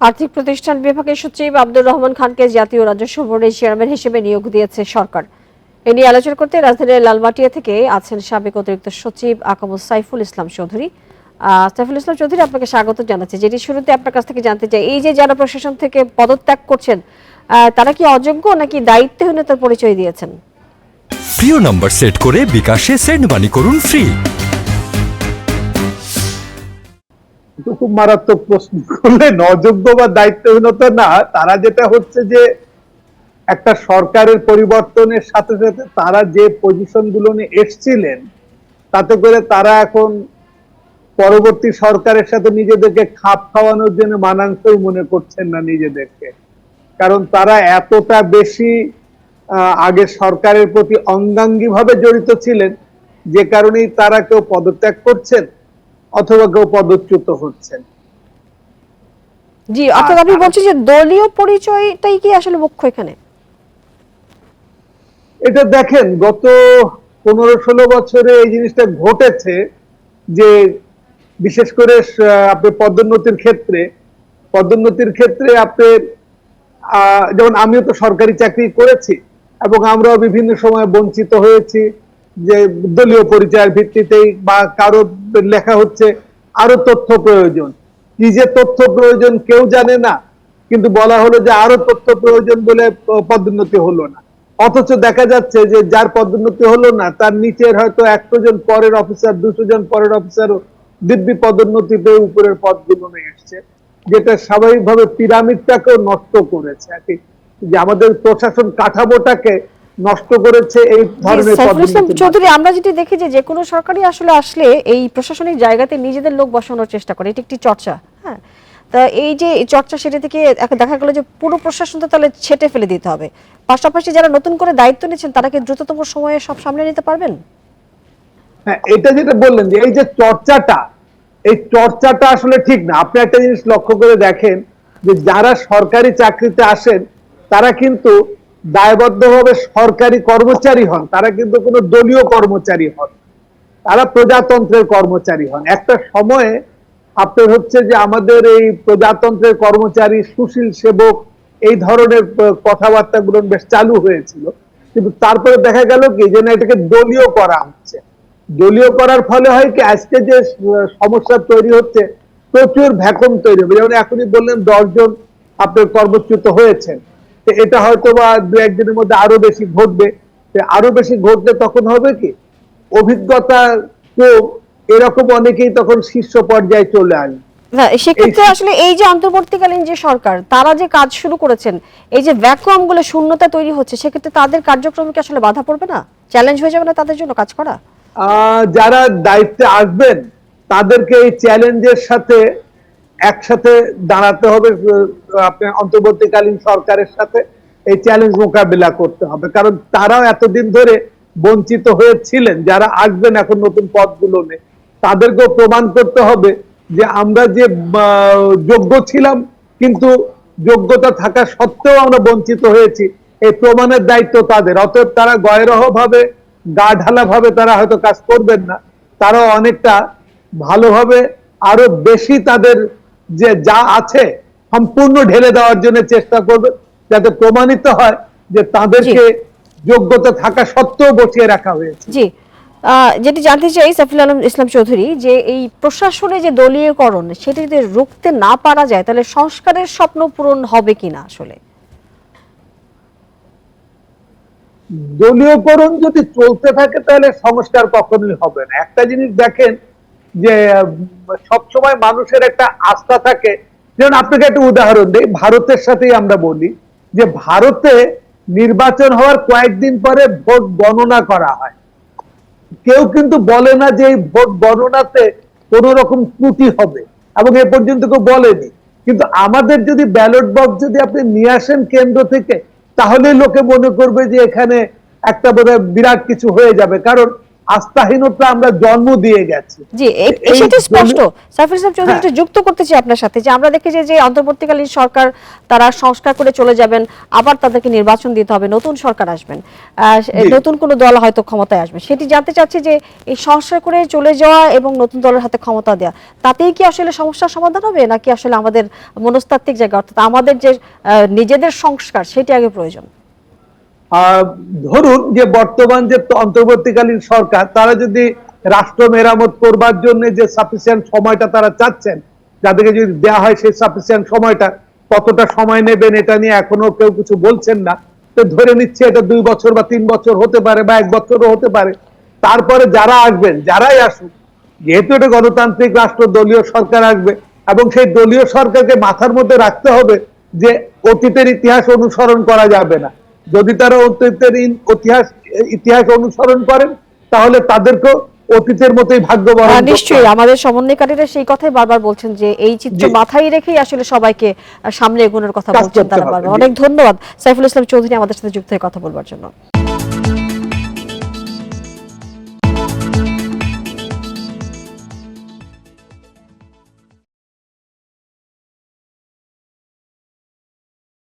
আর্থিক প্রতিষ্ঠান বিভাগের সচিব আব্দুর রহমান খানকে জাতীয় রাজস্ব বোর্ডের চেয়ারম্যান হিসেবে নিয়োগ দিয়েছে সরকার। এ নিয়ে আলোচনা করতে রাজধানীর লালমাটিয়া থেকে আছেন সাবেক অতিরিক্ত সচিব আকাবুল সাইফুল ইসলাম চৌধুরী। সাইফুল ইসলাম চৌধুরী, আপনাকে স্বাগত জানাচ্ছি। যেটি শুরুতে আপনার কাছ থেকে জানতে চাই, এই যে যারা প্রশাসন থেকে পদত্যাগ করছেন তারা কি অযোগ্য নাকি দায়িত্বহীনতার পরিচয় দিয়েছেন? প্রিয় নাম্বার সেট করে বিকাশে সেন্ড মানি করুন ফ্রি। খুব মারাত্মক প্রশ্ন করলেন। অযোগ্য বা দায়িত্বহীনতা না, তারা যেটা হচ্ছে যে একটা সরকারের পরিবর্তনের সাথে সাথে তারা যে পজিশন গুলো নিয়ে এসছিলেন তাতে করে তারা এখন পরবর্তী সরকারের সাথে নিজেদেরকে খাপ খাওয়ানোর জন্য মানানসই মনে করছেন না নিজেদেরকে। কারণ তারা এতটা বেশি আগে সরকারের প্রতি অঙ্গাঙ্গী ভাবে জড়িত ছিলেন, যে কারণেই তারা কেউ পদত্যাগ করছেন অথবা কেউ পদচ্যুত হচ্ছেন। জি, অর্থাৎ আপনি বলছেন যে দলীয় পরিচয়টাই কি আসলে মুখ্য এখানে? এটা দেখেন, গত 15-16 বছরে এই জিনিসটা ঘটেছে যে বিশেষ করে আপনি পদোন্নতির ক্ষেত্রে আপনি যেমন আমিও তো সরকারি চাকরি করেছি এবং আমরাও বিভিন্ন সময় বঞ্চিত হয়েছি যে দলীয় পরিচয়ের ভিত্তিতেই, বা কারো লেখা হচ্ছে আরো তথ্য প্রয়োজন, কি যে তথ্য প্রয়োজন কেউ জানে না, কিন্তু বলা হলো যে আরো তথ্য প্রয়োজন বলে পদোন্নতি হলো না। অথচ দেখা যাচ্ছে যে যার পদোন্নতি হলো না তার নিচের হয়তো 100 জন পরের অফিসার, 200 জন পরের অফিসারও দিব্যি পদোন্নতি পেয়ে উপরের পদগুলো নিয়ে এসছে, যেটা স্বাভাবিকভাবে পিরামিডটাকেও নষ্ট করেছে আর কি, যে আমাদের প্রশাসন কাঠামোটাকে নষ্ট করেছে এই ধরনের পদোন্নতি। চৌধুরী, আমরা যেটি দেখি যে কোনো সরকারই আসলে এই প্রশাসনিক জায়গাতে নিজেদের লোক বসানোর চেষ্টা করে, এটি একটি চর্চা। হ্যাঁ, তা এই যে চর্চা, সেটা থেকে দেখা গেল যে পুরো প্রশাসনটা তাহলে ছেটে ফেলে দিতে হবে। পাশাপাশি যারা নতুন করে দায়িত্ব নিচ্ছেন তারা কি দ্রুততম সময়ে সব সামলে নিতে পারবেন? হ্যাঁ, এটা যেটা বললেন যে এই যে চর্চাটা আসলে ঠিক না। আপনি একটা জিনিস লক্ষ্য করে দেখেন যে যারা সরকারি চাকরিতে আসেন তারা কিন্তু দায়বদ্ধভাবে সরকারি কর্মচারী হন, তারা কিন্তু কোনো দলীয় কর্মচারী হন, তারা প্রজাতন্ত্রের কর্মচারী হন। একটা সময়ে আপনার হচ্ছে যে আমাদের এই প্রজাতন্ত্রের কর্মচারী, সুশীল সেবক, এই ধরনের কথাবার্তাগুলো বেশ চালু হয়েছিল, কিন্তু তারপরে দেখা গেল কি যে না, এটাকে দলীয় করা হচ্ছে। দলীয় করার ফলে হয় কি, আজকে যে সমস্যা তৈরি হচ্ছে, প্রচুর ভ্যাকুম তৈরি হবে। যেমন এখনই বললেন 10 জন আপনার কর্মচ্যুত হয়েছেন, এটা হয়তো বা 2-1 দিনের মধ্যে আরো বেশি ঘটবে। আরো বেশি ঘটলে তখন হবে কি, অভিজ্ঞতা কম, এরকম অনেকেই তখন শীর্ষ পর্যায়ে চলে আসবে। না, সেক্ষেত্রে আসলে এই যে অন্তর্বর্তীকালীন যে সরকার, তারা যে কাজ শুরু করেছেন, এই যে ভ্যাকুয়াম গুলো, শূন্যতা তৈরি হচ্ছে, সেক্ষেত্রে তাদের কার্যক্রমে কি আসলে বাধা পড়বে না? চ্যালেঞ্জ হয়ে যাবে না তাদের জন্য কাজ করা? যারা দায়িত্বে আসবেন তাদেরকে এই চ্যালেঞ্জের সাথে একসাথে দাঁড়াতে হবে। আপনার অন্তর্বর্তীকালীন সরকারের সাথে এই চ্যালেঞ্জ মোকাবিলা করতে হবে, কারণ তারাও এতদিন ধরে বঞ্চিত হয়েছিলেন। যারা আসবেন এখন নতুন পদগুলো নিয়ে, তাদেরকেও প্রমাণ করতে হবে যে আমরা যে যোগ্য ছিলাম, কিন্তু যোগ্যতা থাকা সত্ত্বেও আমরা বঞ্চিত হয়েছি, এই প্রমাণের দায়িত্ব তাদের। অতএব তারা গয়রহ ভাবে, গা ঢালা ভাবে তারা হয়তো কাজ করবেন না, তারা অনেকটা ভালোভাবে আরো বেশি তাদের যে যা আছে সম্পূর্ণ ঢেলে দেওয়ার জন্য চেষ্টা করবে, যাতে প্রমাণিত হয় যে তাদেরকে যোগ্যতা থাকা সত্ত্বেও বসিয়ে রাখা হয়েছে। জি, যেটি জানতে চাই সাইফুল আলম ইসলাম চৌধুরী, যে এই প্রশাসনে যে দলীয়করণ, সেটি যদি রুখতে না পারা যায় তাহলে সংস্কারের স্বপ্ন পূরণ হবে কিনা? আসলে দলীয়করণ যদি চলতে থাকে তাহলে সংস্কার কখনোই হবে না। একটা জিনিস দেখেন যে সবসময় মানুষের একটা আস্থা থাকে। যেমন আপনাকে একটা উদাহরণ দেই, ভারতের সাথেই আমরা বলি যে ভারতে নির্বাচন হওয়ার কয়েকদিন পরে ভোট গণনা করা হয়। কেউ কিন্তু বলে না যে এই ভোট গণনাতে কোন রকম ত্রুটি হবে, এবং এ পর্যন্ত কেউ বলেনি। কিন্তু আমাদের যদি ব্যালট বক্স যদি আপনি নিয়ে আসেন কেন্দ্র থেকে, তাহলে লোকে মনে করবে যে এখানে একটা বোধহয় বিরাট কিছু হয়ে যাবে। কারণ আস্থাহীনতা আমরা জন্ম দিয়ে গেছি। জি, এই সেটা স্পষ্ট। সাইফুল ইসলাম চৌধুরী একটু যুক্ত করতে চাই আপনার সাথে যে আমরা দেখি যে অন্তর্বর্তীকালীন সরকার তারা সংস্কার করে চলে যাবেন, আবার তাদেরকে নির্বাচন দিতে হবে, নতুন সরকার আসবেন, নতুন কোনো দল হয়তো ক্ষমতায় আসবে। সেটি জানতে চাচ্ছি যে এই সংস্কার করে চলে যাওয়া এবং নতুন দলের হাতে ক্ষমতা দেওয়া, তাতেই কি আসলে সমস্যার সমাধান হবে, নাকি আসলে আমাদের মনস্তাত্ত্বিক জায়গা অর্থাৎ আমাদের যে নিজেদের সংস্কার সেটি আগে প্রয়োজন? ধরুন যে বর্তমান যে অন্তর্বর্তীকালীন সরকার, তারা যদি রাষ্ট্র মেরামত করবার জন্য যে সাফিসিয়েন্ট সময়টা তারা চাচ্ছেন, যাদেরকে যদি দেওয়া হয় সেই সাফিসিয়েন্ট সময়টা, কতটা সময় নেবেন এটা নিয়ে এখনো কেউ কিছু বলছেন না। তো ধরে নিচ্ছে এটা 2 বছর বা 3 বছর হতে পারে বা 1 বছরও হতে পারে। তারপরে যারা আসবেন, যারাই আসুন, যেহেতু এটা গণতান্ত্রিক রাষ্ট্র, দলীয় সরকার আসবে, এবং সেই দলীয় সরকারকে মাথার মধ্যে রাখতে হবে যে অতীতের ইতিহাস অনুসরণ করা যাবে না। যদি তারা অতীতের ইতিহাস অনুসরণ করেন, তাহলে তাদেরকেও অতীতের মতোই ভাগ্য বরণ করতে হবে। নিশ্চয়ই আমাদের সমন্বয়কারীরা সেই কথাই বারবার বলছেন যে এই চিত্র মাথায় রেখেই আসলে সবাইকে সামনে এগোনোর কথা বলছেন তারা বারবার। অনেক ধন্যবাদ সাইফুল ইসলাম চৌধুরী আমাদের সাথে যুক্ত হয়ে কথা বলবার জন্য।